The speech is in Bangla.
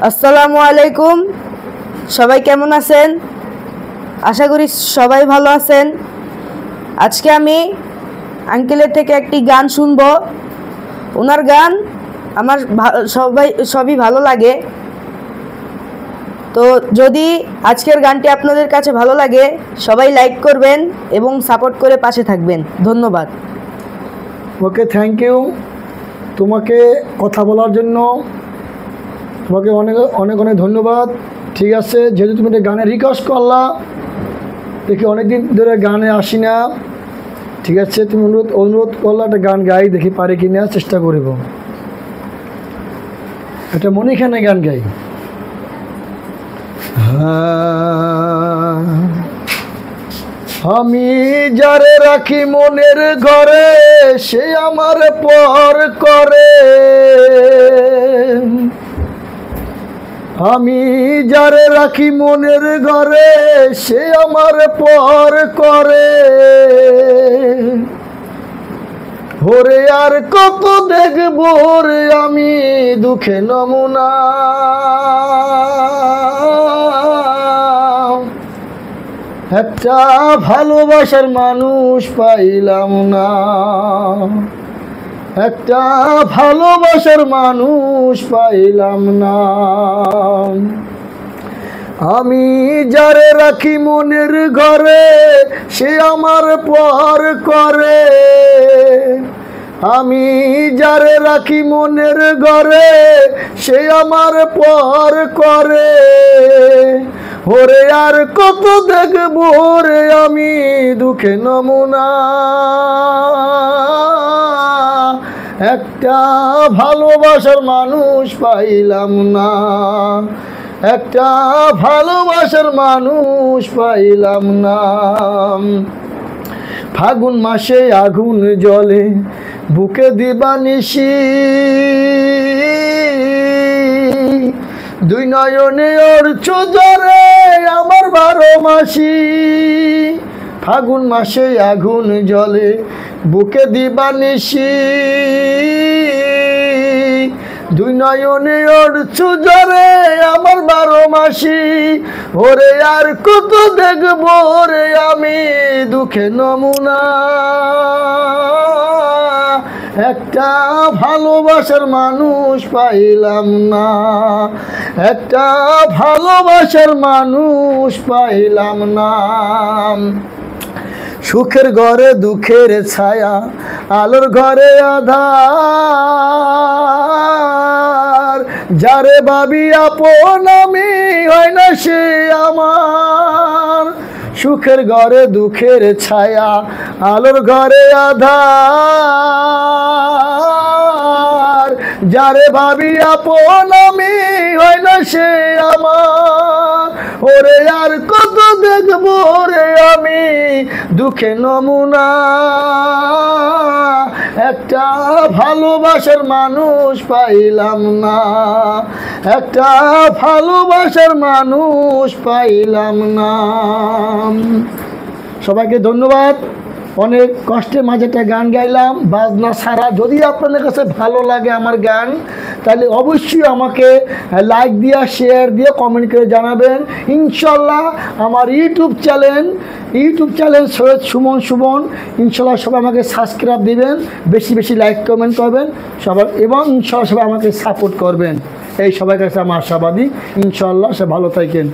আসসালামু আলাইকুম। সবাই কেমন আছেন? আশা করি সবাই ভালো আছেন। আজকে আমি আঙ্কেলের থেকে একটি গান শুনবো। ওনার গান আমার সবই ভালো লাগে। তো যদি আজকের গানটি আপনাদের কাছে ভালো লাগে, সবাই লাইক করবেন এবং সাপোর্ট করে পাশে থাকবেন। ধন্যবাদ। ওকে, থ্যাংক ইউ। তোমাকে কথা বলার জন্য তোমাকে অনেক অনেক অনেক ধন্যবাদ। ঠিক আছে, যেহেতু তুমি একটা গানে রিকোয়েস্ট করলা, দেখি অনেকদিন ধরে গানে আসি না। ঠিক আছে, তুমি অনুরোধ করলা একটা গান গাই, দেখি পারি কি না, চেষ্টা করব। একটা মনিখানে গান গাই। আমি যারে রাখি মনের ঘরে, সে আমার পর করে। আমি যারে রাখি মনের ঘরে, সে আমার পর করে। ওরে আর কত দেখবো রে আমি দুঃখে নমুনা, একটা ভালোবাসার মানুষ পাইলাম না, একটা ভালোবাসার মানুষ পাইলাম না। আমি যারে রাখি মনের ঘরে, সে আমার পর করে। আমি যারে রাখি মনের ঘরে, সে আমার পর করে। ওরে আর কত দেখবো রে আমি দুঃখে নমুনা, একটা ভালোবাসার মানুষ পাইলাম না, একটা ভালোবাসার মানুষ পাইলাম না। ফাগুন মাসে আগুন জ্বলে বুকে দিবানিশি, দুই নয়নে ওর চোদরে আমার 12 মাসি। ফাগুন মাসে আগুন জ্বলে বুকে দিবানিশি, দুই নয়নে ওর চোদরে আমার 12 মাসি। ওরে আর কত দেখবো রে আমি দুঃখে নমুনা, একটা ভালোবাসার মানুষ পাইলাম না, একটা ভালোবাসার মানুষ পাইলাম না। সুখের ঘরে দুঃখের ছায়া, আলোর ঘরে আধার। যারে ভাবি আপন আমি, হয় না সে আমার। সুখের ঘরে দুঃখের ছায়া, আলোর ঘরে আধার। যারে ভাবি আপন আমি, হয় না সে আমার। ওরে আর কত দেখবো রে আমি দুঃখে নমুনা, একটা ভালোবাসার মানুষ পাইলাম না, একটা ভালোবাসার মানুষ পাইলাম না। সবাইকে ধন্যবাদ। অনেক কষ্টের মাঝে একটা গান গাইলাম বাজনা ছাড়া। যদি আপনাদের কাছে ভালো লাগে আমার গান, তাহলে অবশ্যই আমাকে লাইক দিয়ে, শেয়ার দিয়ে, কমেন্ট করে জানাবেন। ইনশাল্লাহ আমার ইউটিউব চ্যানেল সৈয়দ সুমন, ইনশাল্লাহ সবাই আমাকে সাবস্ক্রাইব দিবেন, বেশি বেশি লাইক কমেন্ট করবেন সবাই, এবং ইনশাল্লাহ সবাই আমাকে সাপোর্ট করবেন। এই সবার কাছে আমার আশাবাদী। ইনশাল্লাহ সে ভালো থাকেন।